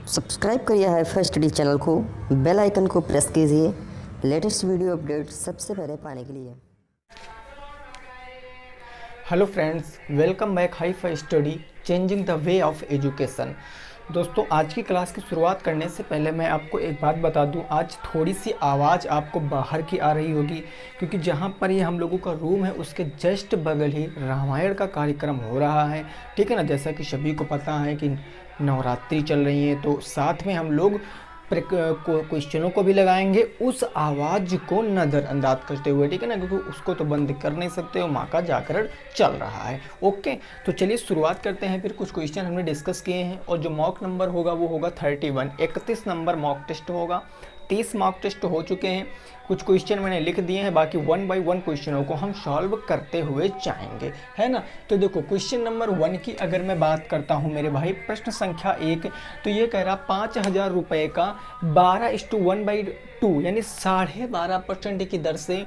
Subscribe करिए HiFi Study channel को, bell icon को प्रेस कीजिए लेटेस्ट वीडियो अपडेट सबसे पहले पाने के लिए। Hello friends, welcome back HiFi Study changing the way of education. दोस्तों, आज की क्लास की शुरुआत करने से पहले मैं आपको एक बात बता दूं। आज थोड़ी सी आवाज़ आपको बाहर की आ रही होगी, क्योंकि जहां पर ये हम लोगों का रूम है उसके जस्ट बगल ही रामायण का कार्यक्रम हो रहा है। ठीक है ना। जैसा कि सभी को पता है कि नवरात्रि चल रही है, तो साथ में हम लोग क्वेश्चनों को भी लगाएंगे उस आवाज़ को नज़रअंदाज करते हुए। ठीक है ना, क्योंकि उसको तो बंद कर नहीं सकते हो, माँ का जागरण चल रहा है। ओके, तो चलिए शुरुआत करते हैं। फिर कुछ क्वेश्चन हमने डिस्कस किए हैं और जो मॉक नंबर होगा वो होगा 31। 31 नंबर मॉक टेस्ट होगा। 30 मॉक टेस्ट हो चुके हैं। कुछ क्वेश्चन मैंने लिख दिए हैं, बाकी 1 बाय 1 क्वेश्चनों को हम सॉल्व करते हुए जाएंगे, है ना। तो देखो, क्वेश्चन नंबर 1 की अगर मैं बात करता हूं मेरे भाई, प्रश्न संख्या 1, तो ये कह रहा 5,000 रुपये का 12:1/2 यानी 12.5% की दर से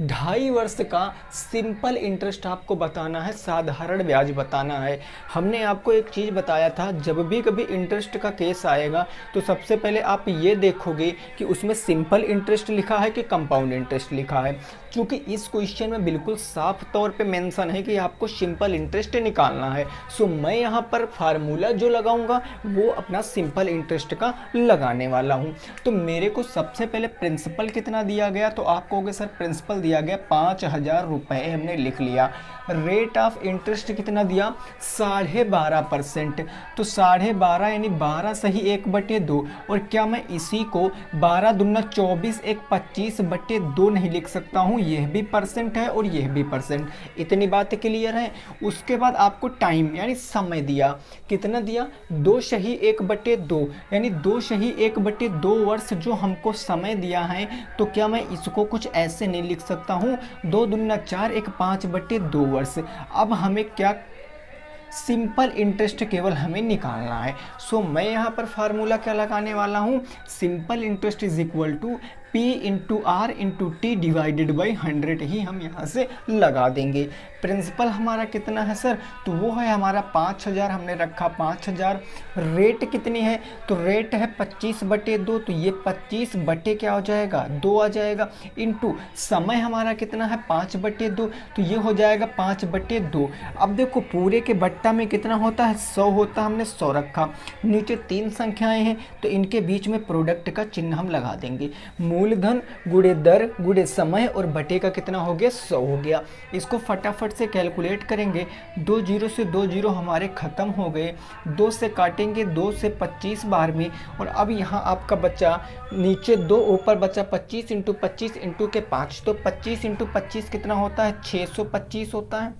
2.5 वर्ष का सिंपल इंटरेस्ट आपको बताना है, साधारण ब्याज बताना है। हमने आपको एक चीज़ बताया था, जब भी कभी इंटरेस्ट का केस आएगा तो सबसे पहले आप ये देखोगे कि उसमें सिंपल इंटरेस्ट लिखा है कि कंपाउंड इंटरेस्ट लिखा है। क्योंकि इस क्वेश्चन में बिल्कुल साफ तौर पे मेंशन है कि आपको सिंपल इंटरेस्ट निकालना है। सो मैं यहाँ पर फार्मूला जो लगाऊंगा वो अपना सिंपल इंटरेस्ट का लगाने वाला हूँ। तो मेरे को सबसे पहले प्रिंसिपल कितना दिया गया, तो आप कहोगे सर प्रिंसिपल दिया गया 5,000 रुपये, हमने लिख लिया। रेट ऑफ इंटरेस्ट कितना दिया, 12.5%। तो 12.5 यानी 12 सही 1/2। और क्या मैं इसी को 12 दूना 24 1 25/2 नहीं लिख सकता हूँ? यह भी परसेंट है और यह भी परसेंट। इतनी बात क्लियर है। उसके बाद आपको टाइम यानी समय दिया, कितना दिया, 2 सही 1/2 यानी 2 सही 1/2 वर्ष जो हमको समय दिया है। तो क्या मैं इसको कुछ ऐसे नहीं लिख सकता हूँ, 2 दूना 4 1 5/2 वर्ष। अब हमें क्या, सिंपल इंटरेस्ट केवल हमें निकालना है। सो मैं यहाँ पर फार्मूला क्या लगाने वाला हूँ, simple interest is equal to P into R into T divided by 100 ही हम यहाँ से लगा देंगे। प्रिंसिपल हमारा कितना है सर, तो वो है हमारा 5,000, हमने रखा 5,000। रेट कितनी है, तो रेट है 25/2, तो ये 25 बटे क्या हो जाएगा, 2 आ जाएगा। इंटू समय हमारा कितना है 5/2, तो ये हो जाएगा 5/2। अब देखो पूरे के बट्टा में कितना होता है, 100 होता है, हमने 100 रखा। नीचे 3 संख्याएं हैं तो इनके बीच में प्रोडक्ट का चिन्ह हम लगा देंगे। मूलधन गुणे दर गुणे समय और बटे का कितना हो गया, 100 हो गया। इसको फटाफट से कैलकुलेट करेंगे। 2 जीरो से 2 जीरो हमारे खत्म हो गए। 2 से काटेंगे 2 से 25 बार में। और अब यहाँ आपका बचा नीचे 2, ऊपर बचा 25 इंटू 25 इंटू के 5। तो 25 इंटू 25 कितना होता है, 625 होता है।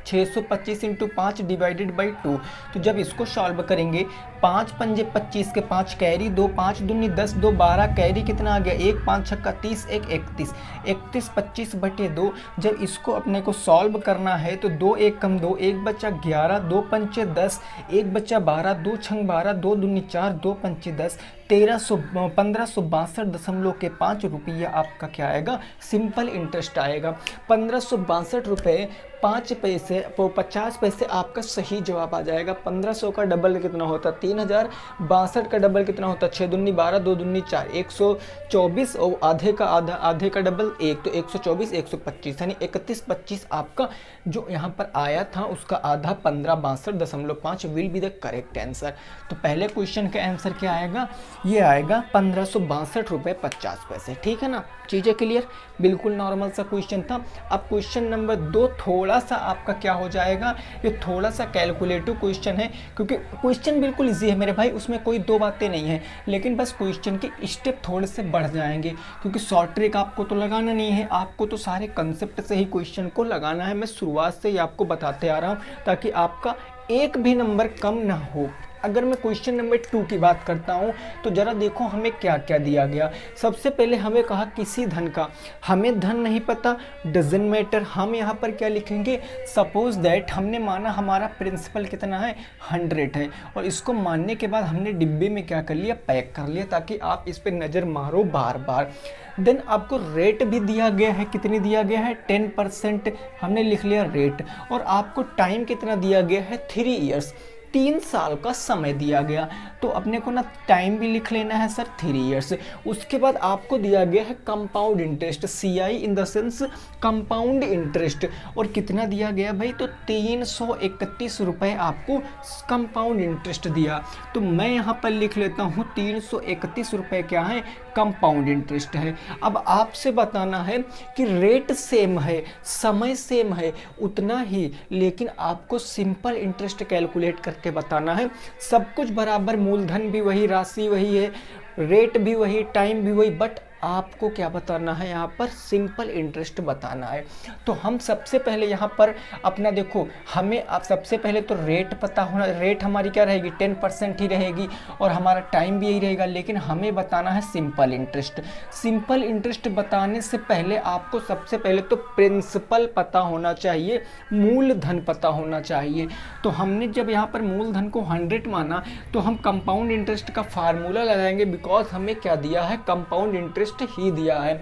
625 इंटू 5 डिवाइडेड बाई 2। तो जब इसको सॉल्व करेंगे, 5 पंजे 25 के 5 कैरी, 2 5 दूनी 10, 2 12, कैरी कितना आ गया, 1 5 छक्का 30, 1 31, 31 25/2। जब इसको अपने को सॉल्व करना है तो 2 1 कम 2, 1 बचा 11, 2 पंचे 10, 1 बचा 12, 2 छंग 12, 2 दूनी 4, 2 पंचे 10, 1562.5 रुपया आपका क्या आएगा, सिंपल इंटरेस्ट आएगा। 1562 रुपये 5 पैसे 50 पैसे आपका सही जवाब आ जाएगा। 1500 का डबल कितना होता, 3000। 62 का डबल कितना होता, 6 दूनी 12, 2 दूनी 4, 124। और आधे का आधा, आधे का डबल 1, तो 124 125 यानी 3125 आपका जो यहाँ पर आया था उसका आधा 1562.5 will be the correct answer. तो पहले क्वेश्चन का आंसर क्या आएगा, ये आएगा 1562 रुपये 50 पैसे। ठीक है ना, चीज़ें क्लियर, बिल्कुल नॉर्मल सा क्वेश्चन था। अब क्वेश्चन नंबर 2 थोड़ा सा आपका क्या हो जाएगा, ये थोड़ा सा कैलकुलेटिव क्वेश्चन है, क्योंकि क्वेश्चन बिल्कुल इजी है मेरे भाई, उसमें कोई 2 बातें नहीं है। लेकिन बस क्वेश्चन के स्टेप थोड़े से बढ़ जाएंगे, क्योंकि शॉर्ट ट्रिक आपको तो लगाना नहीं है, आपको तो सारे कंसेप्ट से ही क्वेश्चन को लगाना है। मैं शुरुआत से ही आपको बताते आ रहा हूँ ताकि आपका एक भी नंबर कम ना हो। अगर मैं क्वेश्चन नंबर 2 की बात करता हूं तो जरा देखो हमें क्या क्या दिया गया। सबसे पहले हमें कहा किसी धन का, हमें धन नहीं पता, डजंट मैटर। हम यहाँ पर क्या लिखेंगे, सपोज दैट हमने माना हमारा प्रिंसिपल कितना है, 100 है। और इसको मानने के बाद हमने डिब्बे में क्या कर लिया, पैक कर लिया, ताकि आप इस पर नज़र मारो बार बार। देन आपको रेट भी दिया गया है, कितनी दिया गया है, 10%, हमने लिख लिया रेट। और आपको टाइम कितना दिया गया है, 3 ईयर्स। 3 साल का समय दिया गया। तो अपने को ना टाइम भी लिख लेना है सर 3 ईयर्स। उसके बाद आपको दिया गया है compound interest, CI in the sense compound interest. और कितना दिया गया भाई, तो 331 रुपये आपको कंपाउंड इंटरेस्ट दिया। तो मैं यहाँ पर लिख लेता हूँ 331 रुपये क्या है, कंपाउंड इंटरेस्ट है। अब आपसे बताना है कि रेट सेम है, समय सेम है उतना ही, लेकिन आपको सिंपल इंटरेस्ट कैलकुलेट करके बताना है। सब कुछ बराबर, मूलधन भी वही, राशि वही है, रेट भी वही, टाइम भी वही, बट आपको क्या बताना है, यहाँ पर सिंपल इंटरेस्ट बताना है। तो हम सबसे पहले यहाँ पर अपना देखो, हमें अब सबसे पहले तो रेट पता होना, रेट हमारी क्या रहेगी 10% ही रहेगी और हमारा टाइम भी यही रहेगा, लेकिन हमें बताना है सिंपल इंटरेस्ट। सिंपल इंटरेस्ट बताने से पहले आपको सबसे पहले तो प्रिंसिपल पता होना चाहिए, मूलधन पता होना चाहिए। तो हमने जब यहाँ पर मूलधन को 100 माना तो हम कंपाउंड इंटरेस्ट का फार्मूला लगाएंगे, बिकॉज हमें क्या दिया है, कंपाउंड इंटरेस्ट ही दिया है।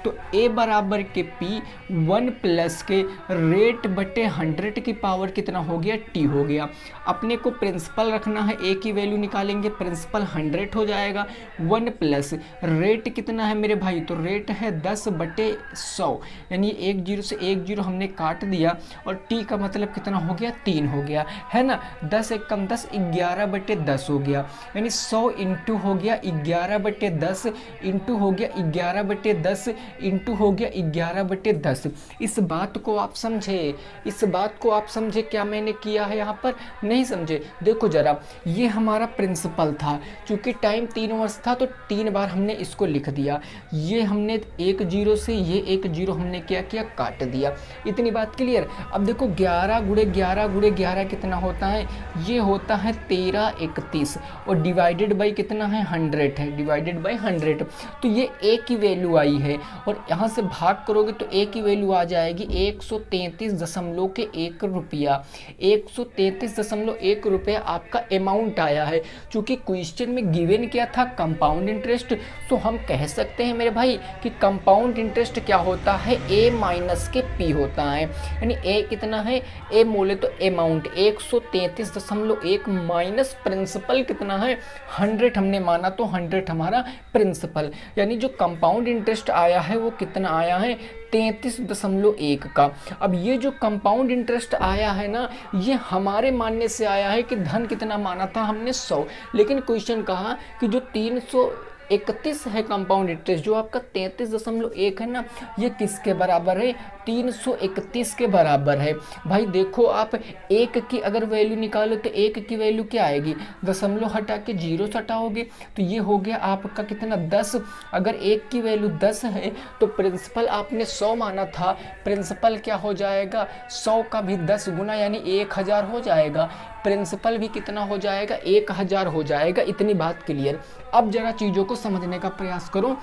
तो A बराबर के P 1 प्लस के रेट बटे 100 की पावर कितना हो गया, T हो गया। अपने को प्रिंसिपल रखना है, A की वैल्यू निकालेंगे, प्रिंसिपल 100 हो जाएगा, 1 प्लस रेट कितना है मेरे भाई, तो रेट है 10 बटे 100, यानी 1 0 से 1 0 हमने काट दिया और T का मतलब कितना हो गया, 3 हो गया, है ना। 10 एक कम 10, 11 बटे 10 हो गया, यानी 100 इंटू हो गया 11 बटे 10 इंटू हो गया 11 बटे 10 इंटू हो गया 11 बटे 10। इस बात को आप समझे, इस बात को आप समझे क्या मैंने किया है यहाँ पर, नहीं समझे। देखो जरा, ये हमारा प्रिंसिपल था, चूंकि टाइम 3 वर्ष था तो 3 बार हमने इसको लिख दिया। ये हमने 1 0 से ये 1 0 हमने क्या किया, काट दिया। इतनी बात क्लियर। अब देखो 11 गुणे 11 गुणे 11 कितना होता है, ये होता है 13 31 और डिवाइडेड बाई कितना है, 100 है, डिवाइडेड बाई 100। तो ये A की वैल्यू आई है और यहाँ से भाग करोगे तो A की वैल्यू आ जाएगी 133.1 रुपया। 133.1 रुपया आपका अमाउंट आया है। चूंकि क्वेश्चन में गिवन क्या था, कंपाउंड इंटरेस्ट, तो हम कह सकते हैं मेरे भाई कि कंपाउंड इंटरेस्ट क्या होता है, A माइनस के P होता है। यानी A कितना है, A बोले तो अमाउंट 133.1 माइनस प्रिंसिपल कितना है, 100 हमने माना तो 100 हमारा प्रिंसिपल, यानी जो कंपाउंड इंटरेस्ट आया है वो कितना आया है, 33.1 का। अब ये जो कंपाउंड इंटरेस्ट आया है ना, ये हमारे मानने से आया है कि धन कितना माना था हमने 100, लेकिन क्वेश्चन कहा कि जो 331 है कंपाउंड इंटरेस्ट, जो आपका 33.1 है ना, ये किसके बराबर है, 331 के बराबर है। भाई देखो आप 1 की अगर वैल्यू निकालो तो 1 की वैल्यू क्या आएगी, दशमलव हटा के 0 हटाओगे तो ये हो गया आपका कितना, 10। अगर 1 की वैल्यू 10 है तो प्रिंसिपल आपने 100 माना था, प्रिंसिपल क्या हो जाएगा, 100 का भी 10 गुना यानी 1000 हो जाएगा, प्रिंसिपल भी कितना हो जाएगा, 1000 हो जाएगा। इतनी बात क्लियर। अब जरा चीज़ों को समझने का प्रयास करो,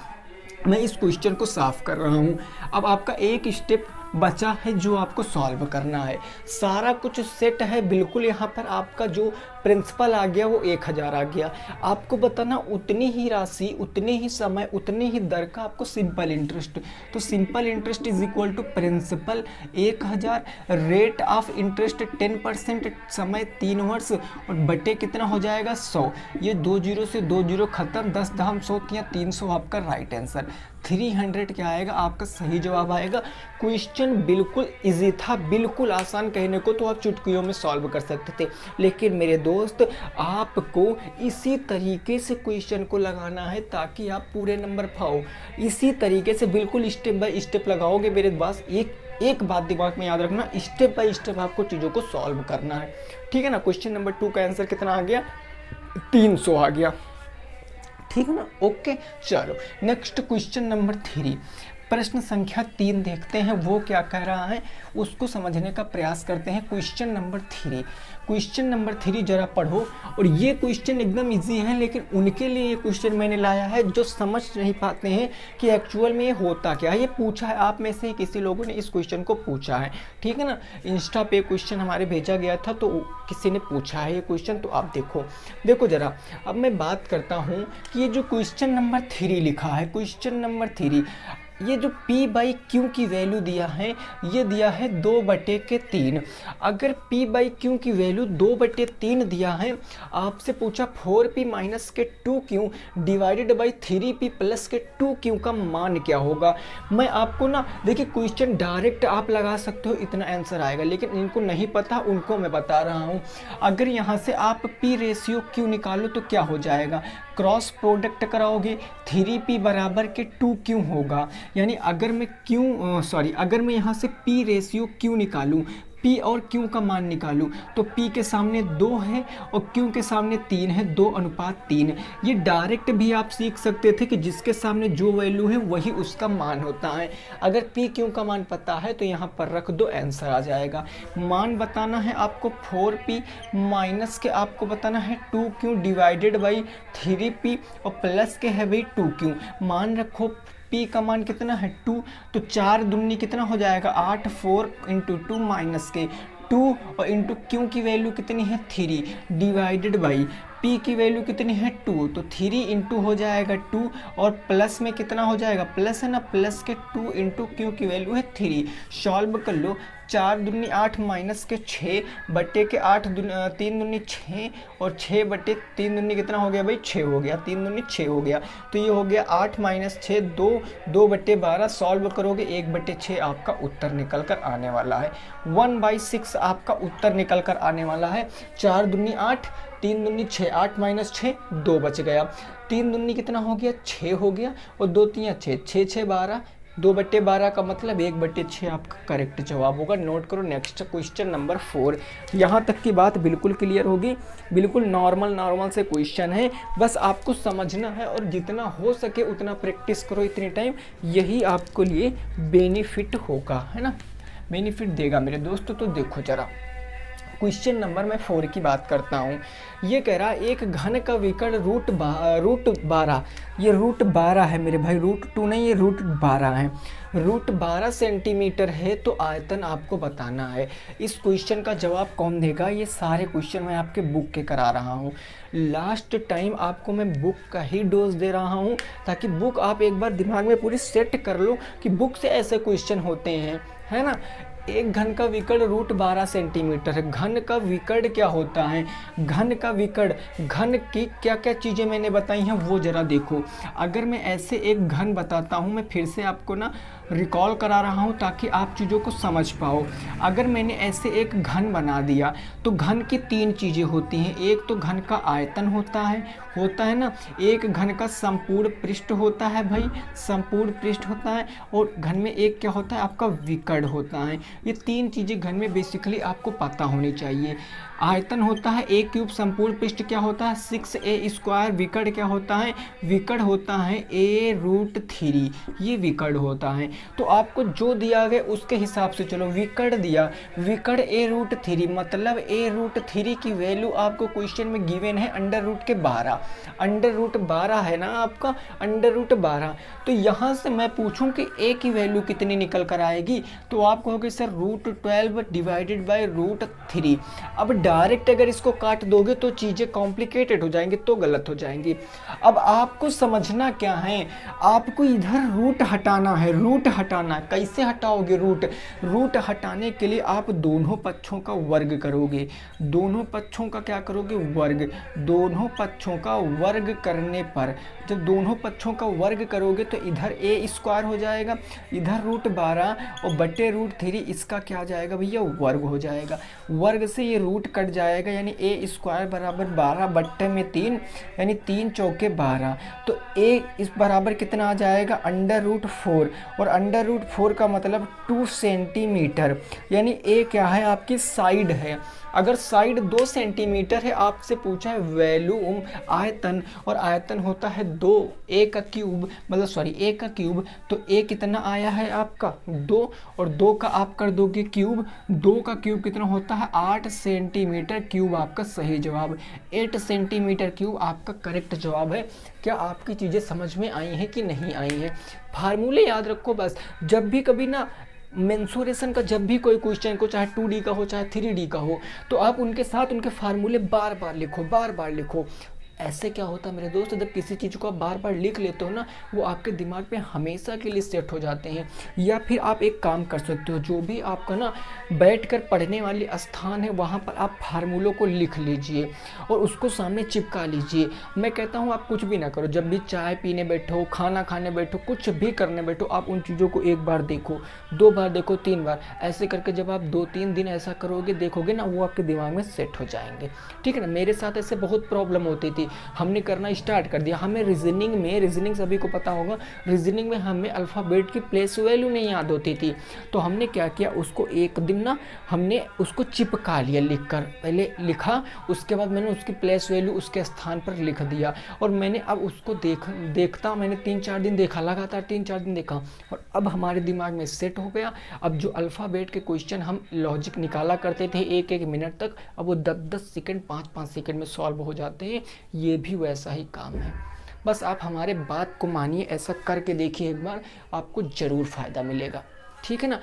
मैं इस क्वेश्चन को साफ कर रहा हूँ। अब आपका एक स्टेप बचा है जो आपको सॉल्व करना है, सारा कुछ सेट है बिल्कुल। यहाँ पर आपका जो प्रिंसिपल आ गया वो 1000 आ गया, आपको बताना उतनी ही राशि, उतने ही समय, उतने ही दर का आपको सिंपल इंटरेस्ट। तो simple interest is equal to principal 1000, rate of interest 10%, समय 3 वर्ष और बटे कितना हो जाएगा 100। ये 2 0 से 2 0 खत्म, 10 धाम 100 300 आपका राइट आंसर। 300 क्या आएगा आपका सही जवाब आएगा। क्वेश्चन बिल्कुल इजी था, बिल्कुल आसान, कहने को तो आप चुटकियों में सॉल्व कर सकते थे, लेकिन मेरे दोस्त आपको इसी तरीके से क्वेश्चन को लगाना है ताकि आप पूरे नंबर पाओ। इसी तरीके से बिल्कुल स्टेप बाय स्टेप लगाओगे मेरे पास। एक बात दिमाग में याद रखना, स्टेप बाय स्टेप आपको चीज़ों को सॉल्व करना है, ठीक है ना। क्वेश्चन नंबर 2 का आंसर कितना आ गया, 300 आ गया, ठीक है ना। ओके चलो नेक्स्ट क्वेश्चन नंबर 3, प्रश्न संख्या 3 देखते हैं वो क्या कह रहा है, उसको समझने का प्रयास करते हैं। क्वेश्चन नंबर 3, क्वेश्चन नंबर 3 जरा पढ़ो। और ये क्वेश्चन एकदम इजी है, लेकिन उनके लिए ये क्वेश्चन मैंने लाया है जो समझ नहीं पाते हैं कि एक्चुअल में ये होता क्या है। ये पूछा है, आप में से किसी लोगों ने इस क्वेश्चन को पूछा है, ठीक है ना। इंस्टा पे क्वेश्चन हमारे भेजा गया था तो किसी ने पूछा है ये क्वेश्चन, तो आप देखो जरा। अब मैं बात करता हूँ कि ये जो क्वेश्चन नंबर 3 लिखा है, क्वेश्चन नंबर 3 ये जो P/Q की वैल्यू दिया है ये दिया है 2/3। अगर P/Q की वैल्यू 2/3 दिया है, आपसे पूछा 4P माइनस के 2Q divided by 3P plus के 2Q का मान क्या होगा। मैं आपको ना देखिए क्वेश्चन डायरेक्ट आप लगा सकते हो, इतना आंसर आएगा, लेकिन इनको नहीं पता उनको मैं बता रहा हूँ। अगर यहाँ से आप P/Q निकालो तो क्या हो जाएगा, क्रॉस प्रोडक्ट कराओगे 3P बराबर के 2Q होगा। यानी अगर मैं यहाँ से P/Q निकालूं, P और Q का मान निकालूं, तो P के सामने 2 है और Q के सामने 3 है, 2:3। ये डायरेक्ट भी आप सीख सकते थे कि जिसके सामने जो वैल्यू है वही उसका मान होता है। अगर P Q का मान पता है तो यहाँ पर रख दो, आंसर आ जाएगा। मान बताना है आपको 4P माइनस के आपको बताना है 2Q डिवाइडेड बाई 3P और प्लस के है भाई 2Q। मान रखो P का मान कितना है 2, तो 4 दूनी कितना हो जाएगा 8, 4 इंटू 2 माइनस के 2 और इंटू Q की वैल्यू कितनी है 3 डिवाइडेड बाई P की वैल्यू कितनी है 2, तो 3 इंटू हो जाएगा 2 और प्लस में कितना हो जाएगा, प्लस है ना, प्लस के 2 इंटू Q की वैल्यू है 3। सॉल्व कर लो, 4 दूनी 8 माइनस के 6 बटे के 8 3 दूनी 6 और 6 बटे 3 दूनी कितना हो गया भाई 6 हो गया, 3 दूनी 6 हो गया। तो ये हो गया 8 माइनस 6 2/12। सॉल्व करोगे 1/6 आपका उत्तर निकल कर आने वाला है। 1/6 आपका उत्तर निकल कर आने वाला है। 4 दूनी 8, 3 दूनी 6, 8 माइनस 6 2 बच गया, 3 दूनी कितना हो गया 6 हो गया और 2 3 6, 6 6 12, 2/12 का मतलब 1/6 आपका करेक्ट जवाब होगा। नोट करो। Next question number 4। यहाँ तक की बात बिल्कुल क्लियर होगी, बिल्कुल नॉर्मल से क्वेश्चन है, बस आपको समझना है और जितना हो सके उतना प्रैक्टिस करो इतने टाइम, यही आपको लिए बेनिफिट होगा, है ना, बेनिफिट देगा मेरे दोस्तों। तो देखो जरा क्वेश्चन नंबर मैं 4 की बात करता हूँ। ये कह रहा है एक घन का विकर्ण रूट 12, ये रूट 12 है मेरे भाई, रूट 2 नहीं, ये रूट 12 है। रूट 12 सेंटीमीटर है तो आयतन आपको बताना है। इस क्वेश्चन का जवाब कौन देगा, ये सारे क्वेश्चन मैं आपके बुक के करा रहा हूँ। लास्ट टाइम आपको मैं बुक का ही डोज दे रहा हूँ ताकि बुक आप एक बार दिमाग में पूरी सेट कर लो कि बुक से ऐसे क्वेश्चन होते हैं, है ना। एक घन का विकर्ण रूट 12 सेंटीमीटर है। घन का विकर्ण क्या होता है, घन का विकर्ण, घन की क्या क्या चीज़ें मैंने बताई हैं वो जरा देखो। अगर मैं ऐसे एक घन बताता हूँ, मैं फिर से आपको ना रिकॉल करा रहा हूँ ताकि आप चीज़ों को समझ पाओ। अगर मैंने ऐसे एक घन बना दिया तो घन की 3 चीज़ें होती हैं। एक तो घन का आयतन होता है ना, एक घन का संपूर्ण पृष्ठ होता है भाई, संपूर्ण पृष्ठ होता है, और घन में एक क्या होता है आपका विकर्ण होता है। ये 3 चीज़ें घन में बेसिकली आपको पता होनी चाहिए। आयतन होता है a क्यूब, संपूर्ण पृष्ठ क्या होता है 6a², विकर्ण क्या होता है, विकर्ण होता है a√3, ये विकर्ण होता है। तो आपको जो दिया गया उसके हिसाब से चलो। विकर्ण दिया, विकर्ण a√3 मतलब a√3 की वैल्यू आपको क्वेश्चन में गिवन है √12, √12 है ना आपका, √12। तो यहाँ से मैं पूछूं कि a की वैल्यू कितनी निकल कर आएगी, तो आप कहोगे सर √12 डिवाइडेड बाई √3। अब डायरेक्ट अगर इसको काट दोगे तो चीज़ें कॉम्प्लिकेटेड हो जाएंगी, तो गलत हो जाएंगी। अब आपको समझना क्या है, आपको इधर रूट हटाना है, रूट हटाना। कैसे हटाओगे रूट हटाने के लिए आप दोनों पक्षों का वर्ग करोगे, दोनों पक्षों का क्या करोगे, वर्ग। दोनों पक्षों का वर्ग करने पर, जब दोनों पक्षों का वर्ग करोगे तो इधर a² हो जाएगा, इधर √12 और बटे √3, इसका क्या आ जाएगा भैया, वर्ग हो जाएगा। वर्ग से ये रूट कट जाएगा, यानी a² बराबर 12 बट्टे में 3, यानी 3 चौके 12। तो a इस बराबर कितना आ जाएगा √4, और √4 का मतलब 2 सेंटीमीटर, यानी a क्या है आपकी साइड है। अगर साइड 2 सेंटीमीटर है, आपसे पूछा है वैल्यूम आयतन, और आयतन होता है 2, a का क्यूब a का क्यूब, तो a कितना आया है आपका 2, और 2 का आप कर दोगे क्यूब, 2 का क्यूब कितना होता है 8 सेंटीमीटर क्यूब, आपका सही जवाब 8 सेंटीमीटर क्यूब आपका करेक्ट जवाब है। क्या आपकी चीज़ें समझ में आई हैं कि नहीं आई हैं। फार्मूले याद रखो बस, जब भी कभी ना मेंसुरेशन का जब भी कोई क्वेश्चन को, चाहे 2D का हो चाहे 3D का हो, तो आप उनके साथ उनके फार्मूले बार बार लिखो, ऐसे क्या होता है मेरे दोस्त, जब किसी चीज़ को आप बार बार लिख लेते हो ना, वो आपके दिमाग में हमेशा के लिए सेट हो जाते हैं। या फिर आप एक काम कर सकते हो, जो भी आपका ना बैठकर पढ़ने वाली स्थान है वहाँ पर आप फार्मूलों को लिख लीजिए और उसको सामने चिपका लीजिए। मैं कहता हूँ आप कुछ भी ना करो, जब भी चाय पीने बैठो, खाना खाने बैठो, कुछ भी करने बैठो, आप उन चीज़ों को एक बार देखो, 2 बार देखो, 3 बार, ऐसे करके जब आप 2-3 दिन ऐसा करोगे, देखोगे ना, वो आपके दिमाग में सेट हो जाएंगे। ठीक है ना। मेरे साथ ऐसे बहुत प्रॉब्लम होती थी, हमने करना स्टार्ट कर दिया। हमें रीजनिंग सभी को पता होगा, रीजनिंग में हमें अल्फ़ाबेट की प्लेस वैल्यू नहीं याद होती थी। तो हमने क्या किया, उसको एक दिन ना हमने उसको चिपका लिया, लिखकर पहले लिखा, उसके बाद मैंने उसकी प्लेस वैल्यू उसके स्थान पर लिख दिया। और मैंने अब उसको देखता मैंने 3-4 दिन देखा, लगातार 3-4 दिन देखा, और अब हमारे दिमाग में सेट हो गया। अब जो अल्फ़ाबेट के क्वेश्चन हम लॉजिक निकाला करते थे 1-1 मिनट तक, अब वो 10-10 सेकंड 5-5 सेकंड में सॉल्व हो जाते हैं। ये भी वैसा ही काम है। बस आप हमारे बात को मानिए, ऐसा करके देखिए एक बार, आपको ज़रूर फ़ायदा मिलेगा। ठीक है ना।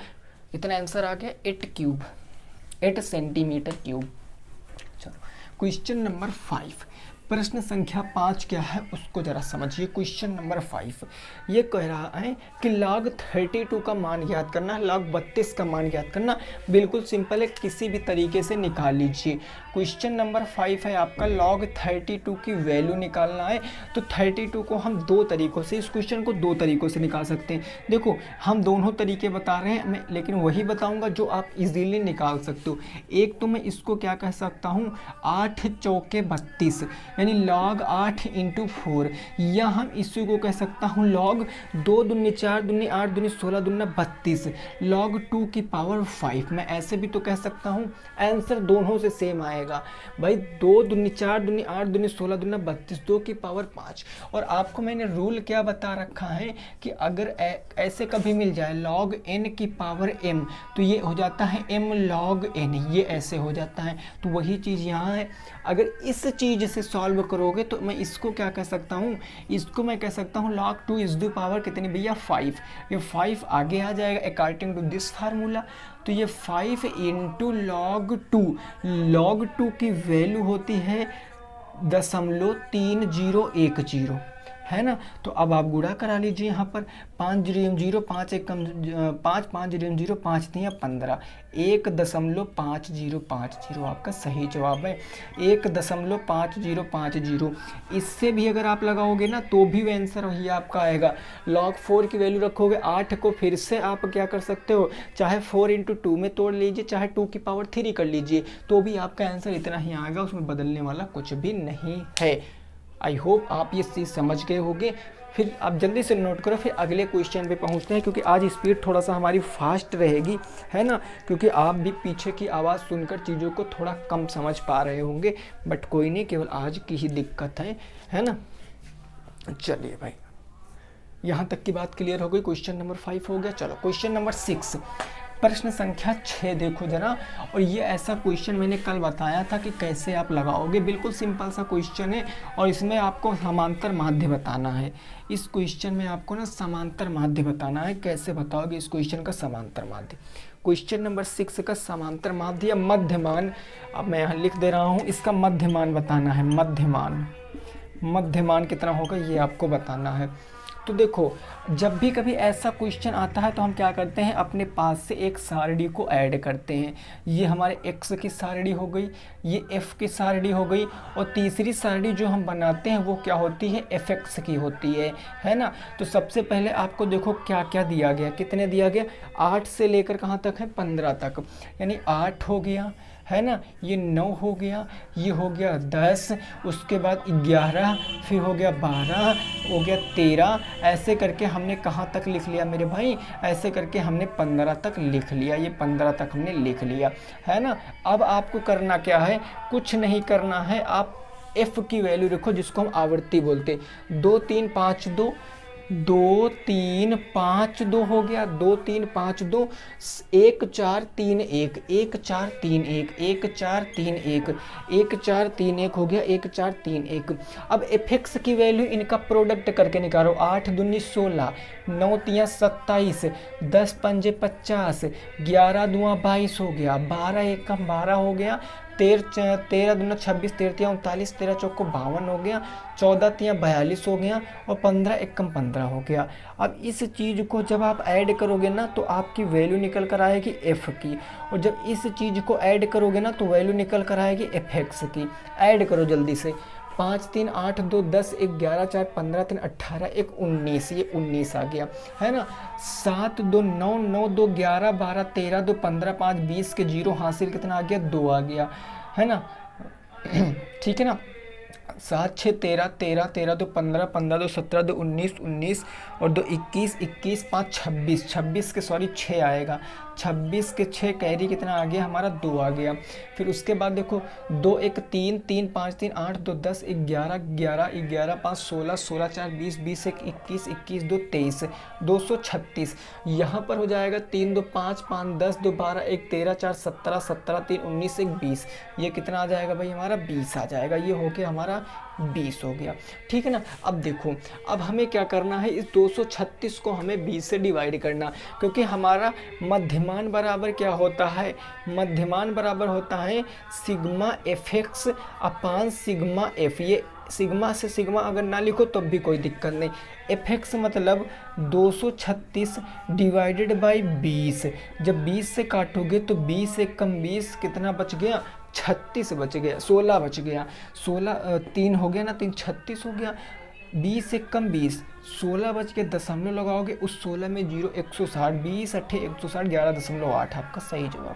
इतना आंसर आ गया 8 सेंटीमीटर क्यूब। चलो क्वेश्चन नंबर 5, प्रश्न संख्या 5 क्या है उसको जरा समझिए। क्वेश्चन नंबर 5 ये कह रहा है कि log 32 का मान ज्ञात करना, log 32 का मान ज्ञात करना। बिल्कुल सिंपल है, किसी भी तरीके से निकाल लीजिए। क्वेश्चन नंबर 5 है आपका, log 32 की वैल्यू निकालना है। तो 32 को हम 2 तरीकों से, इस क्वेश्चन को 2 तरीकों से निकाल सकते हैं। देखो हम दोनों तरीके बता रहे हैं मैं, लेकिन वही बताऊंगा जो आप इजीली निकाल सकते हो। एक तो मैं इसको क्या कह सकता हूँ, 8 चौके 32, यानी log 8 × 4, या हम इसी को कह सकता हूँ log 2 दूनी 4 दूनी 8 दूनी 16 दूना 32, log 2 की पावर 5। मैं ऐसे भी तो कह सकता हूँ, आंसर दोनों से सेम आएगा भाई। 2 दूनी 4 दूनी 8 दूनी 16 दूना 32, 2 की पावर 5। और आपको मैंने रूल क्या बता रखा है कि अगर ऐसे कभी मिल जाए log n की पावर m, तो ये हो जाता है m log n, ये ऐसे हो जाता है। तो वही चीज़ यहाँ है। अगर इस चीज़ से सॉल्व करोगे तो मैं इसको क्या कह सकता हूँ, इसको मैं कह सकता हूँ log 2 इज द पावर कितनी भैया 5। ये 5 आगे आ जाएगा अकॉर्डिंग टू दिस फार्मूला। तो ये 5 × log 2 की वैल्यू होती है 0.3010, है ना। तो अब आप गुणा करा लीजिए यहाँ पर, 5 0 0 5 1 5 5 0 0 5 3 15, 1.5050 आपका सही जवाब है, 1.5050। इससे भी अगर आप लगाओगे ना तो भी आंसर वही आपका आएगा। log 4 की वैल्यू रखोगे, 8 को फिर से आप क्या कर सकते हो, चाहे 4 × 2 में तोड़ लीजिए, चाहे 2 की पावर 3 कर लीजिए, तो भी आपका आंसर इतना ही आएगा, उसमें बदलने वाला कुछ भी नहीं है। आई होप आप ये चीज़ समझ गए होंगे। फिर आप जल्दी से नोट करो, फिर अगले क्वेश्चन पे पहुंचते हैं, क्योंकि आज स्पीड थोड़ा सा हमारी फास्ट रहेगी, है ना, क्योंकि आप भी पीछे की आवाज़ सुनकर चीज़ों को थोड़ा कम समझ पा रहे होंगे, बट कोई नहीं, केवल आज की ही दिक्कत है ना। चलिए भाई, यहाँ तक की बात क्लियर हो गई। क्वेश्चन नंबर 5 हो गया। चलो क्वेश्चन नंबर 6, प्रश्न संख्या 6 देखो जरा। और ये ऐसा क्वेश्चन मैंने कल बताया था कि कैसे आप लगाओगे। बिल्कुल सिंपल सा क्वेश्चन है, और इसमें आपको समांतर माध्य बताना है। इस क्वेश्चन में आपको ना समांतर माध्य बताना है। कैसे बताओगे इस क्वेश्चन का समांतर माध्य? क्वेश्चन नंबर 6 का समांतर माध्य या मध्यमान, अब मैं यहाँ लिख दे रहा हूँ, इसका मध्यमान बताना है। मध्यमान कितना होगा ये आपको बताना है। तो देखो, जब भी कभी ऐसा क्वेश्चन आता है तो हम क्या करते हैं, अपने पास से एक सारणी को ऐड करते हैं। ये हमारे x की सारणी हो गई, ये f की सारणी हो गई, और तीसरी सारणी जो हम बनाते हैं वो क्या होती है, fx की होती है ना। तो सबसे पहले आपको देखो क्या क्या दिया गया, कितने दिया गया, 8 से लेकर कहाँ तक है, 15 तक, यानी 8 हो गया, है ना, ये 9 हो गया, ये हो गया 10, उसके बाद 11, फिर हो गया 12, हो गया 13, ऐसे करके हमने कहाँ तक लिख लिया मेरे भाई, ऐसे करके हमने 15 तक लिख लिया। ये 15 तक हमने लिख लिया, है ना। अब आपको करना क्या है, कुछ नहीं करना है, आप f की वैल्यू रखो, जिसको हम आवृत्ति बोलते, 2 3 5 2, 2 3 5 2 हो गया, 2 3 5 2, 1 4 3 1, 1 4 3 1, 1 4 3 1, 1 4 3 1 हो गया, 1 4 3 1। अब fx की वैल्यू इनका प्रोडक्ट करके निकालो, 8 दूनी 16, 9 तियाँ 27, 10 पंजे 50, 11 दुआ 22 हो गया, 12 एकम 12 हो गया, 13 दूना 26, 13 39, 13 चौको 52 हो गया, 14 तिया 42 हो गया और 15 एकम 15 हो गया। अब इस चीज़ को जब आप ऐड करोगे ना तो आपकी वैल्यू निकल कर आएगी एफ की, और जब इस चीज़ को ऐड करोगे ना तो वैल्यू निकल कर आएगी एफ एक्स की। ऐड करो जल्दी से, 5 3 8 2 10 1 11 4 15 3 18 1 19, ये 19 आ गया है ना। 7 2 9 9 2 11 12 13 2 15 5 20 के 0 हासिल कितना आ गया, 2 आ गया है ना। ठीक है ना। 7 6 13 13 13 2 15 15 2 17 2 19 19 और 2 21 21 5 26 26 के सॉरी 6 आएगा, 26 के 6 कैरी कितना आ गया हमारा, 2 आ गया। फिर उसके बाद देखो 2 1 3 3 5 3 8 2 10 11 11 11 5 16 16 4 20 20 1 21 21 2 23 236। यहाँ पर हो जाएगा 3 2 5 5 10 2 12 1 13 4 17 17 3 19 1 20, ये कितना आ जाएगा भाई हमारा, 20 आ जाएगा। ये हो गया हमारा 20 हो गया। ठीक है ना। अब देखो, अब हमें क्या करना है, इस 236 को हमें 20 से डिवाइड करना, क्योंकि हमारा मध्यमान बराबर क्या होता है, मध्यमान बराबर होता है सिग्मा एफ एक्स अपान सिग्मा एफ। ये सिग्मा से सिग्मा अगर ना लिखो तब भी कोई दिक्कत नहीं। एफ एक्स मतलब 236 डिवाइडेड बाई 20। जब 20 से काटोगे तो 20 से कम 20 कितना बच गया, 36 बच गया, 16 बच गया। 16 3 हो गया ना, 3 36 हो गया। 20 से कम 20, 16 बच के दशमलव लगाओगे, उस 16 में 0 160, 20 8 160, 11.8 आपका सही जवाब।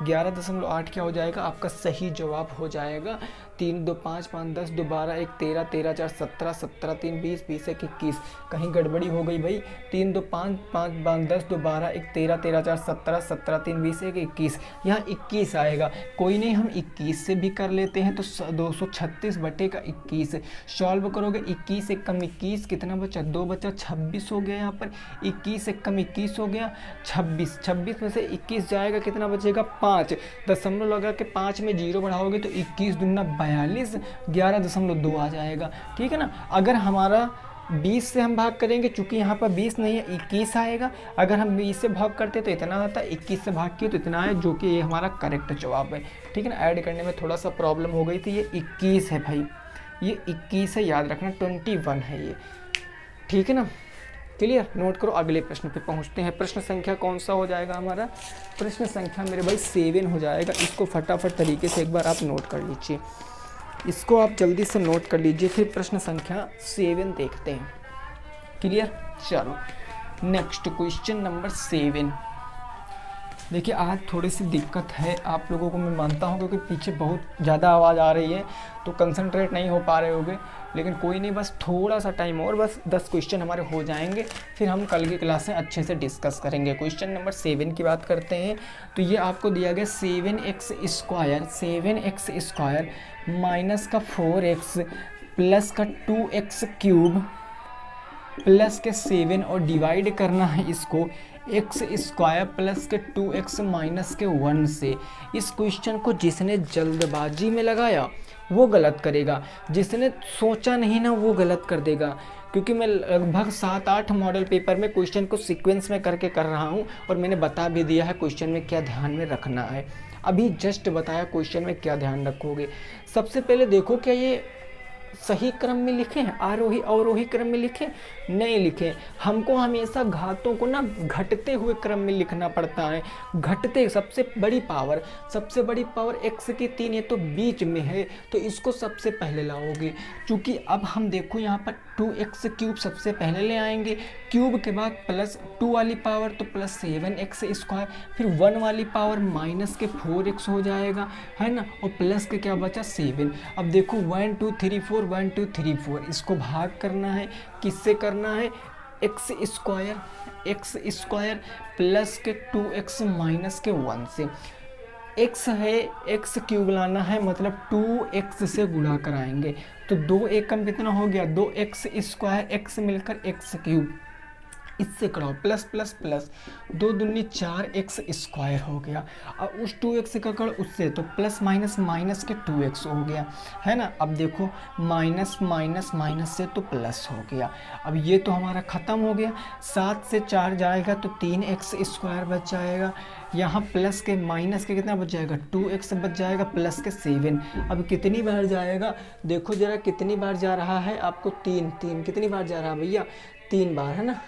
11.8 क्या हो जाएगा आपका सही जवाब हो जाएगा। 3 2 5 5 10 2 12 1 13 13 4 17 17 3 20 20 1 21, कहीं गड़बड़ी हो गई भाई। 3 2 5 5 5 10 2 12 1 13 13 4 17 17 3 20 1 21, यहाँ 21 आएगा। कोई नहीं, हम 21 से भी कर लेते हैं। तो 236 बटे का 21 सॉल्व करोगे, 21 एक कम 21 कितना बचा, 2 बचा, 26 हो गया। यहाँ पर 21 एक कम 21 हो गया, 26। 26 में से 21 जाएगा, कितना बचेगा, 5। दशमलव लगा के 5 में 0 बढ़ाओगे तो 21 दूना 42, 11.2 आ जाएगा। ठीक है ना। अगर हमारा 20 से हम भाग करेंगे, चूंकि यहाँ पर 20 नहीं है, 21 आएगा। अगर हम 20 से भाग करते तो इतना आता है, 21 से भाग किए तो इतना है, जो कि ये हमारा करेक्ट जवाब है। ठीक है ना। ऐड करने में थोड़ा सा प्रॉब्लम हो गई थी। ये 21 है भाई, ये 21 है, याद रखना, 21 है ये। ठीक है ना। क्लियर। नोट करो, अगले प्रश्न पे पहुंचते हैं। प्रश्न संख्या कौन सा हो जाएगा हमारा, प्रश्न संख्या मेरे भाई 7 हो जाएगा। इसको फटाफट तरीके से एक बार आप नोट कर लीजिए, इसको आप जल्दी से नोट कर लीजिए, फिर प्रश्न संख्या 7 देखते हैं। क्लियर। चलो नेक्स्ट क्वेश्चन नंबर 7। देखिए आज थोड़ी सी दिक्कत है आप लोगों को, मैं मानता हूँ, क्योंकि पीछे बहुत ज़्यादा आवाज़ आ रही है तो कंसंट्रेट नहीं हो पा रहे होगे, लेकिन कोई नहीं, बस थोड़ा सा टाइम और, बस 10 क्वेश्चन हमारे हो जाएंगे, फिर हम कल की क्लास में अच्छे से डिस्कस करेंगे। क्वेश्चन नंबर 7 की बात करते हैं। तो ये आपको दिया गया 7x² माइनस का 4x प्लस का 2x³ प्लस के 7 और डिवाइड करना है इसको x² प्लस के 2x माइनस के 1 से। इस क्वेश्चन को जिसने जल्दबाजी में लगाया वो गलत करेगा, जिसने सोचा नहीं ना वो गलत कर देगा, क्योंकि मैं लगभग 7-8 मॉडल पेपर में क्वेश्चन को सीक्वेंस में करके कर रहा हूँ, और मैंने बता भी दिया है क्वेश्चन में क्या ध्यान में रखना है। अभी जस्ट बताया क्वेश्चन में क्या ध्यान रखोगे। सबसे पहले देखो, क्या ये सही क्रम में लिखे हैं, आरोही अवरोही क्रम में लिखे नहीं लिखे। हमको हमेशा घातों को ना घटते हुए क्रम में लिखना पड़ता है। घटते, सबसे बड़ी पावर x की 3, ये तो बीच में है, तो इसको सबसे पहले लाओगे। चूँकि अब हम देखो यहाँ पर 2x³ सबसे पहले ले आएंगे, क्यूब के बाद प्लस 2 वाली पावर तो प्लस 7x², फिर 1 वाली पावर माइनस के 4x हो जाएगा, है ना, और प्लस के क्या बचा 7। अब देखो 1 2 3 4 1 2 3 4, इसको भाग करना है, किससे करना है, x² प्लस के 2x माइनस के 1 से। x है, x³ लाना है, मतलब 2x से गुणा कराएंगे, तो 2 एकम कितना हो गया, 2x², x मिलकर x³ इससे कराओ, प्लस प्लस प्लस, 2 दूनी 4x स्क्वायर हो गया। अब उस 2x का करो उससे, तो प्लस माइनस माइनस के 2x हो गया, है ना। अब देखो माइनस माइनस माइनस से तो प्लस हो गया। अब ये तो हमारा ख़त्म हो गया, 7 से 4 जाएगा तो 3x स्क्वायर बच जाएगा। यहाँ प्लस के माइनस के कितना बच जाएगा, 2x बच जाएगा, प्लस के 7। अब कितनी बार जाएगा, देखो ज़रा कितनी बार जा रहा है आपको, 3 कितनी बार जा रहा है भैया, 3 बार, है ना।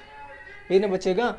ये ना बचेगा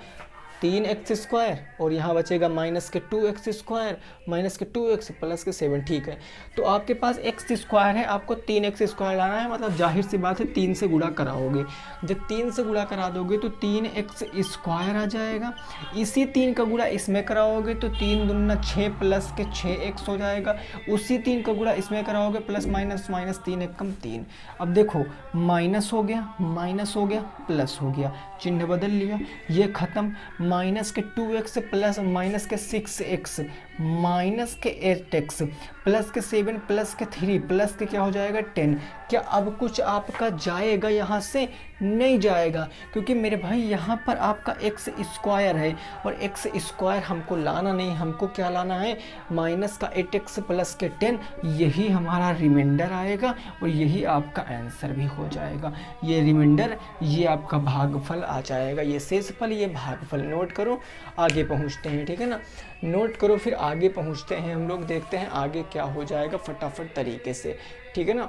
3x स्क्वायर और यहाँ बचेगा माइनस के 2x स्क्वायर, माइनस के 2x प्लस के 7, ठीक है। तो आपके पास x स्क्वायर है, आपको 3x स्क्वायर लाना है, मतलब जाहिर सी बात है 3 से गुणा कराओगे। जब 3 से गुणा करा दोगे तो 3x स्क्वायर आ जाएगा। इसी 3 का गुणा इसमें कराओगे तो 3 दूना 6 प्लस के 6x हो जाएगा। उसी 3 का गुणा इसमें कराओगे, प्लस माइनस माइनस 3 एकम 3। अब देखो माइनस हो गया, माइनस हो गया, प्लस हो गया, चिन्ह बदल लिया, ये ख़त्म। माइनस के 2x प्लस माइनस के 6x माइनस के 8x प्लस के 7 प्लस के 3 प्लस के क्या हो जाएगा 10। क्या अब कुछ आपका जाएगा यहाँ से? नहीं जाएगा, क्योंकि मेरे भाई यहाँ पर आपका x स्क्वायर है और x स्क्वायर हमको लाना नहीं, हमको क्या लाना है, माइनस का 8x प्लस के 10। यही हमारा रिमाइंडर आएगा और यही आपका आंसर भी हो जाएगा। ये रिमाइंडर, ये आपका भागफल आ जाएगा, ये शेषफल, ये भागफल। नोट करो, आगे पहुँचते हैं, ठीक है ना। नोट करो, फिर आगे पहुँचते हैं हम लोग, देखते हैं आगे क्या हो जाएगा फटाफट तरीके से, ठीक है ना।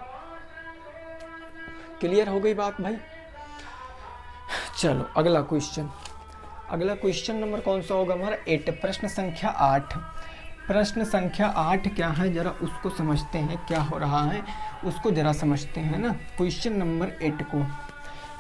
क्लियर हो गई बात भाई? चलो अगला क्वेश्चन, अगला क्वेश्चन नंबर कौन सा होगा हमारा, 8, प्रश्न संख्या 8। प्रश्न संख्या 8 क्या है, जरा उसको समझते हैं, क्या हो रहा है उसको जरा समझते हैं ना। क्वेश्चन नंबर 8 को,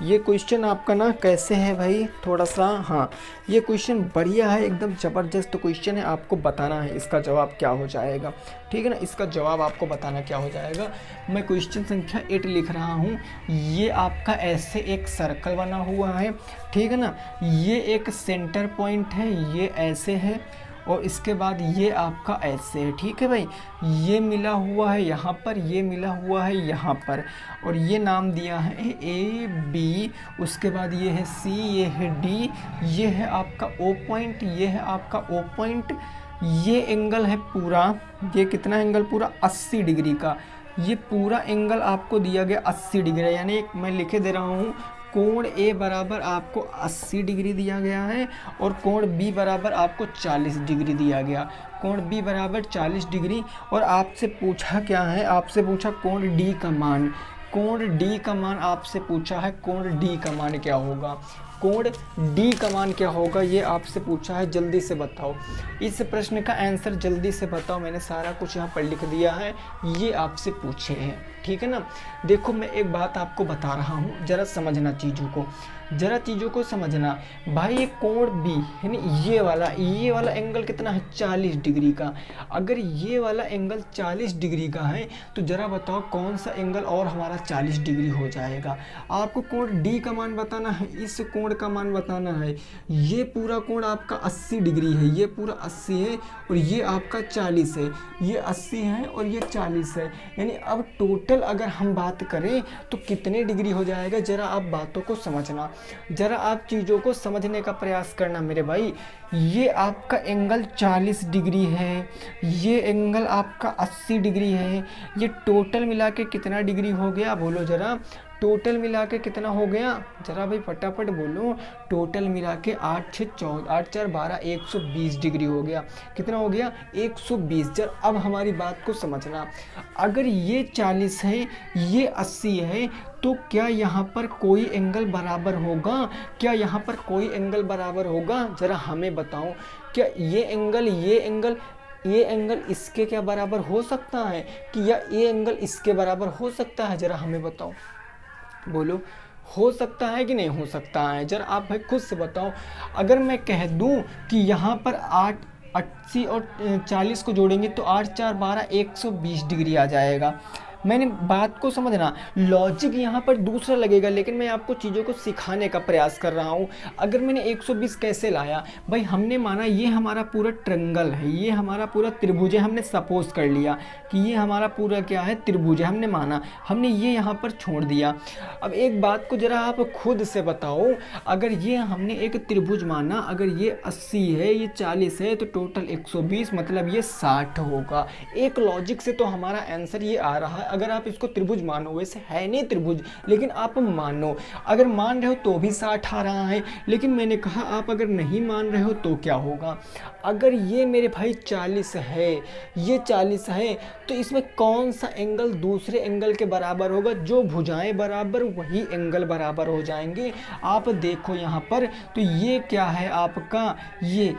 ये क्वेश्चन आपका ना कैसे है भाई, थोड़ा सा, हाँ ये क्वेश्चन बढ़िया है, एकदम ज़बरदस्त क्वेश्चन है। आपको बताना है इसका जवाब क्या हो जाएगा, ठीक है ना। इसका जवाब आपको बताना क्या हो जाएगा। मैं क्वेश्चन संख्या 8 लिख रहा हूँ। ये आपका ऐसे एक सर्कल बना हुआ है, ठीक है ना। ये एक सेंटर पॉइंट है, ये ऐसे है, और इसके बाद ये आपका ऐसे है, ठीक है भाई। ये मिला हुआ है यहाँ पर, ये मिला हुआ है यहाँ पर, और ये नाम दिया है ए बी, उसके बाद ये है सी, ये है डी, ये है आपका ओ पॉइंट, ये है आपका ओ पॉइंट। ये एंगल है पूरा, ये कितना एंगल, पूरा 80 डिग्री का। ये पूरा एंगल आपको दिया गया 80 डिग्री, यानी मैं लिखे दे रहा हूँ, कोण ए बराबर आपको 80 डिग्री दिया गया है और कोण बी बराबर आपको 40 डिग्री दिया गया। कोण बी बराबर 40 डिग्री, और आपसे पूछा क्या है, आपसे पूछा कोण डी का मान। कोण डी का मान आपसे पूछा है, कोण डी का मान क्या होगा, कोण डी का मान क्या होगा, ये आपसे पूछा है। जल्दी से बताओ इस प्रश्न का आंसर, जल्दी से बताओ। मैंने सारा कुछ यहाँ पर लिख दिया है, ये आपसे पूछे हैं, ठीक है ना। देखो मैं एक बात आपको बता रहा हूँ, ज़रा समझना चीज़ों को, ज़रा चीज़ों को समझना भाई। ये कोण बी यानी ये वाला एंगल कितना है, 40 डिग्री का। अगर ये वाला एंगल 40 डिग्री का है तो ज़रा बताओ कौन सा एंगल और हमारा 40 डिग्री हो जाएगा। आपको कोण डी का मान बताना है, इस कोण का मान बताना है। ये पूरा कोण आपका 80 डिग्री है, ये पूरा 80 है, और ये आपका 40 है। ये 80 है और ये 40 है, यानी अब टोटल अगर हम बात करें तो कितने डिग्री हो जाएगा। ज़रा आप बातों को समझना, ज़रा आप चीज़ों को समझने का प्रयास करना मेरे भाई। ये आपका एंगल 40 डिग्री है, ये एंगल आपका 80 डिग्री है, ये टोटल मिला के कितना डिग्री हो गया, बोलो ज़रा। टोटल मिला के कितना हो गया, जरा भाई फटाफट बोलो। टोटल मिला के 8 6 14 8 4 12 120 डिग्री हो गया। कितना हो गया, 120। जरा अब हमारी बात को समझना, अगर ये 40 है, ये 80 है, तो क्या यहाँ पर कोई एंगल बराबर होगा, क्या यहाँ पर कोई एंगल बराबर होगा, ज़रा हमें बताओ। क्या ये एंगल इसके क्या बराबर हो सकता है, कि या ये एंगल इसके बराबर हो सकता है, ज़रा हमें बताओ, बोलो हो सकता है कि नहीं हो सकता है, जरा आप भाई खुद से बताओ। अगर मैं कह दूं कि यहाँ पर 80 और 40 को जोड़ेंगे तो 8 4 12 120 डिग्री आ जाएगा। मैंने बात को समझना, लॉजिक यहाँ पर दूसरा लगेगा, लेकिन मैं आपको चीज़ों को सिखाने का प्रयास कर रहा हूँ। अगर मैंने 120 कैसे लाया भाई, हमने माना ये हमारा पूरा ट्रायंगल है, ये हमारा पूरा त्रिभुज है, हमने सपोज कर लिया कि ये हमारा पूरा क्या है, त्रिभुज है, हमने माना, हमने ये यहाँ पर छोड़ दिया। अब एक बात को जरा आप खुद से बताओ, अगर ये हमने एक त्रिभुज माना, अगर ये 80 है, ये 40 है, तो टोटल 120, मतलब ये 60 होगा। एक लॉजिक से तो हमारा आंसर ये आ रहा है। अगर आप इसको त्रिभुज मानो, वैसे है नहीं त्रिभुज, लेकिन आप मानो, अगर मान रहे हो तो भी 60 आ रहा है, लेकिन मैंने कहा आप अगर नहीं मान रहे हो तो क्या होगा। अगर ये मेरे भाई 40 है, ये 40 है, तो इसमें कौन सा एंगल दूसरे एंगल के बराबर होगा? जो भुजाएं बराबर वही एंगल बराबर हो जाएंगे। आप देखो यहाँ पर, तो ये क्या है आपका, ये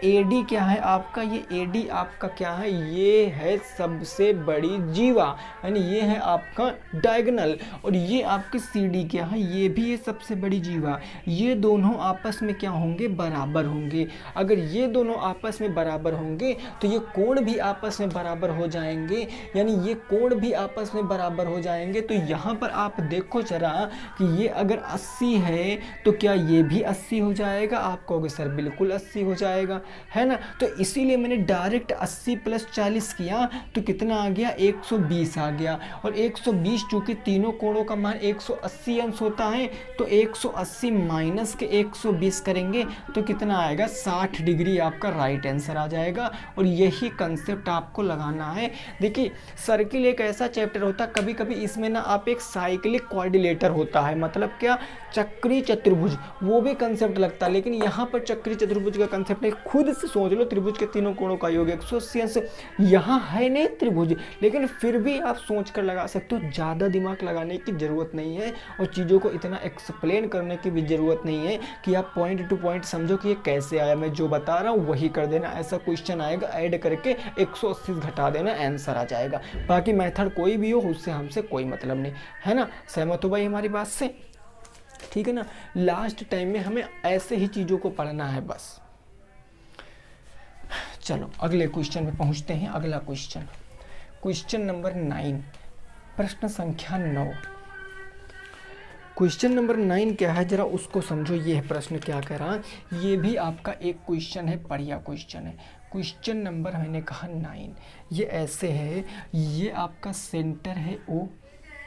AD क्या है आपका, ये AD आपका क्या है, ये है सबसे बड़ी जीवा, यानी ये है आपका डायगोनल, और ये आपकी CD क्या है, ये भी है सबसे बड़ी जीवा। ये दोनों आपस में क्या होंगे, बराबर होंगे। अगर ये दोनों आपस में बराबर होंगे तो ये कोण भी आपस में बराबर हो जाएंगे, यानी ये कोण भी आपस में बराबर हो जाएंगे। तो यहाँ पर आप देखो जरा कि ये अगर 80 है तो क्या ये भी 80 हो जाएगा? आप कहोगे सर बिल्कुल 80 हो जाएगा, है ना। तो इसीलिए मैंने डायरेक्ट 80 + 40 किया, तो कितना आ गया, 120 आ गया। और 120 चूंकि तीनों कोणों का मान 180 अंश होता है, तो 180 माइनस के 120 करेंगे तो कितना आएगा, 60 डिग्री आपका राइट आंसर आ जाएगा। और यही कंसेप्ट आपको लगाना है। देखिए सर्किल एक ऐसा चैप्टर होता है, कभी कभी इसमें ना आप एक साइक्लिक क्वाड्रिलेटर होता है, मतलब क्या, चक्री चतुर्भुज, वो भी कंसेप्ट लगता है, लेकिन यहाँ पर चक्री चतुर्भुज का कंसेप्ट नहीं। खुद से सोच लो, त्रिभुज के तीनों कोणों का योग 180 अंश, यहाँ है नहीं त्रिभुज, लेकिन फिर भी आप सोच कर लगा सकते हो। ज़्यादा दिमाग लगाने की ज़रूरत नहीं है, और चीज़ों को इतना एक्सप्लेन करने की भी ज़रूरत नहीं है कि आप पॉइंट टू पॉइंट समझो कि ये कैसे आया। मैं जो बता रहा हूँ वही कर देना। ऐसा क्वेश्चन आएगा, ऐड करके 180 घटा देना, आंसर आ जाएगा। बाकी मेथड कोई भी हो, उससे हमसे कोई मतलब नहीं, है ना। सहमत हो भाई हमारी बात से? ठीक है ना। लास्ट टाइम में हमें ऐसे ही चीज़ों को पढ़ना है बस। चलो अगले क्वेश्चन पे पहुंचते हैं। अगला क्वेश्चन, क्वेश्चन नंबर 9, प्रश्न संख्या 9। क्वेश्चन नंबर 9 क्या है, जरा उसको समझो। ये है प्रश्न क्या कह रहा है, ये भी आपका एक क्वेश्चन है, बढ़िया क्वेश्चन है। क्वेश्चन नंबर मैंने कहा 9, ये ऐसे है, ये आपका सेंटर है O,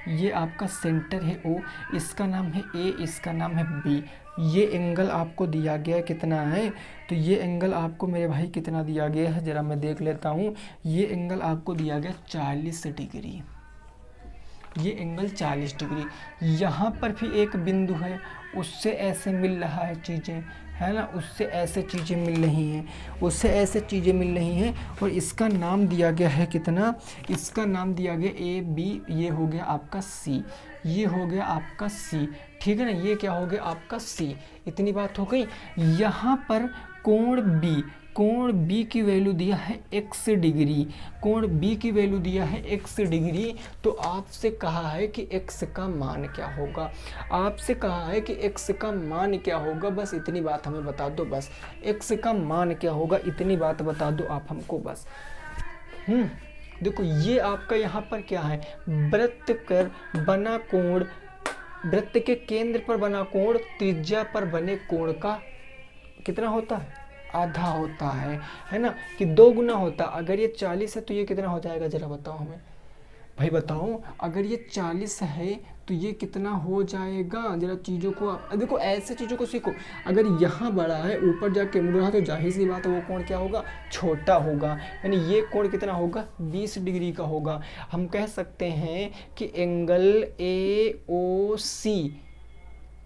ये आपका सेंटर है O, इसका नाम है A, इसका नाम है B। ये एंगल आपको दिया गया है, कितना है, तो ये एंगल आपको मेरे भाई कितना दिया गया है, ज़रा मैं देख लेता हूँ। ये एंगल आपको दिया गया 40 डिग्री, ये एंगल 40 डिग्री। यहाँ पर भी एक बिंदु है, उससे ऐसे मिल रहा है चीज़ें, है ना, उससे ऐसे चीज़ें मिल रही हैं, उससे ऐसे चीज़ें मिल रही हैं। और इसका नाम दिया गया है कितना, इसका नाम दिया गया AB, ये हो गया आपका C, ये हो गया आपका C, ठीक है ना, ये क्या हो गया आपका C। इतनी बात हो गई। यहाँ पर कोण B की वैल्यू दिया है x डिग्री, कोण B की वैल्यू दिया है x डिग्री। तो आपसे कहा है कि x का मान क्या होगा, आपसे कहा है कि x का मान क्या होगा, बस इतनी बात हमें बता दो। बस x का मान क्या होगा, इतनी बात बता दो आप हमको बस। देखो ये आपका यहाँ पर क्या है, वृत्त कर बना कोण, वृत्त के केंद्र पर बना कोण त्रिज्या पर बने कोण का कितना होता है, आधा होता है ना, कि 2 गुना होता। अगर ये 40 है तो ये कितना हो जाएगा, जरा बताओ हमें भाई, बताओ। अगर ये 40 है तो ये कितना हो जाएगा, जरा चीज़ों को देखो, ऐसे चीज़ों को सीखो। अगर यहाँ बड़ा है, ऊपर जाके मुड़ रहा, तो जाहिर सी बात है वो कोण क्या होगा, छोटा होगा, यानी ये कोण कितना होगा, 20 डिग्री का होगा। हम कह सकते हैं कि एंगल AOC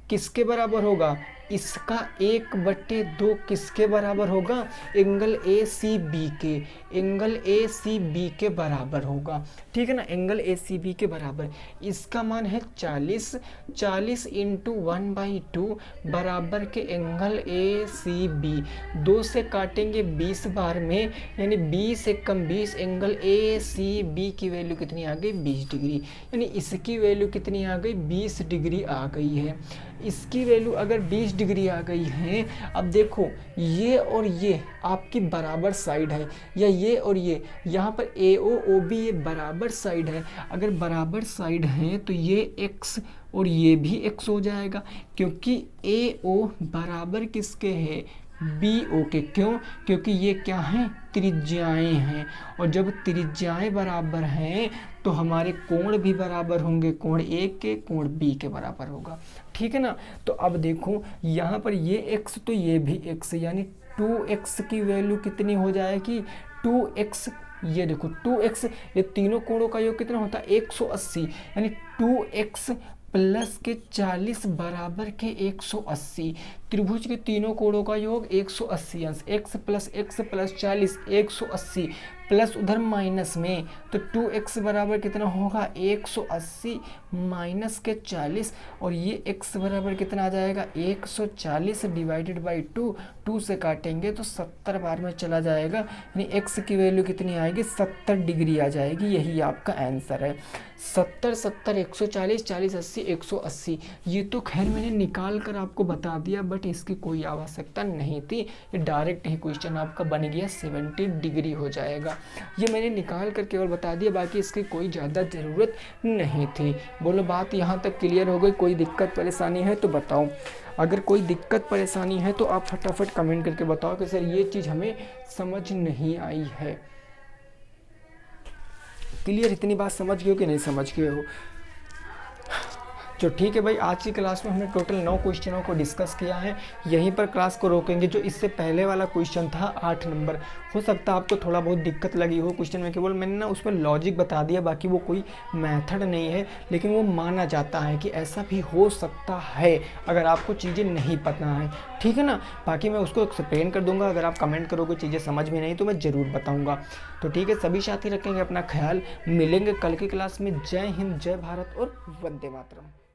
किसके बराबर होगा, इसका 1/2 किसके बराबर होगा, एंगल ACB के, एंगल ACB के बराबर होगा, ठीक है ना, एंगल ACB के बराबर। इसका मान है 40, 40 × 1/2 बराबर के एंगल ACB। 2 से काटेंगे 20 बार में, यानी 20 × 20, एंगल ACB की वैल्यू कितनी आ गई, 20 डिग्री, यानी इसकी वैल्यू कितनी आ गई, 20 डिग्री आ गई है। इसकी वैल्यू अगर 20 डिग्री आ गई है। अब देखो ये और ये आपकी बराबर साइड है, या ये और ये यहाँ पर AO OB ये बराबर साइड है। अगर बराबर साइड है तो ये x और ये भी x हो जाएगा, क्योंकि AO बराबर किसके है, BO के। क्यों? क्योंकि ये क्या हैं, त्रिज्याएं हैं, और जब त्रिज्याएं बराबर हैं तो हमारे कोण भी बराबर होंगे, कोण A के कोण B के बराबर होगा, ठीक है ना। तो अब देखो यहाँ पर ये x तो ये भी x, यानी 2x की वैल्यू कितनी हो जाएगी, 2x, ये देखो 2x, ये तीनों कोणों का योग कितना होता है 180, यानी 2x प्लस के 40 बराबर के 180। त्रिभुज के तीनों कोणों का योग 180 अंश, x प्लस 40 180, प्लस उधर माइनस में, तो 2x बराबर कितना होगा 180 माइनस के 40, और ये x बराबर कितना आ जाएगा 140 डिवाइडेड बाई 2, 2 से काटेंगे तो 70 बार में चला जाएगा, यानी x की वैल्यू कितनी आएगी 70 डिग्री आ जाएगी। यही आपका आंसर है 70 70 140 40 80 180। ये तो खैर मैंने निकाल कर आपको बता दिया, बट इसकी कोई आवश्यकता नहीं थी, ये डायरेक्ट ही क्वेश्चन आपका बन गया 70 डिग्री हो जाएगा। ये मैंने निकाल कर केवल बता दिया, बाकी इसकी कोई ज़्यादा ज़रूरत नहीं थी। बोलो बात यहाँ तक क्लियर हो गई? कोई दिक्कत परेशानी है तो बताओ। अगर कोई दिक्कत परेशानी है तो आप फटाफट कमेंट करके बताओ कि सर ये चीज़ हमें समझ नहीं आई है। क्लियर? इतनी बात समझ गए हो कि नहीं समझ गए हो? तो ठीक है भाई, आज की क्लास में हमने टोटल 9 क्वेश्चनों को डिस्कस किया है। यहीं पर क्लास को रोकेंगे। जो इससे पहले वाला क्वेश्चन था 8 नंबर, हो सकता है आपको थोड़ा बहुत दिक्कत लगी हो क्वेश्चन में, केवल मैंने ना उसमें लॉजिक बता दिया, बाकी वो कोई मेथड नहीं है, लेकिन वो माना जाता है कि ऐसा भी हो सकता है अगर आपको चीज़ें नहीं पता है, ठीक है ना। बाकी मैं उसको एक्सप्लेन कर दूंगा, अगर आप कमेंट करोगे चीज़ें समझ में नहीं तो मैं ज़रूर बताऊँगा। तो ठीक है, सभी साथी रखेंगे अपना ख्याल, मिलेंगे कल की क्लास में। जय हिंद, जय भारत और वंदे मातरम।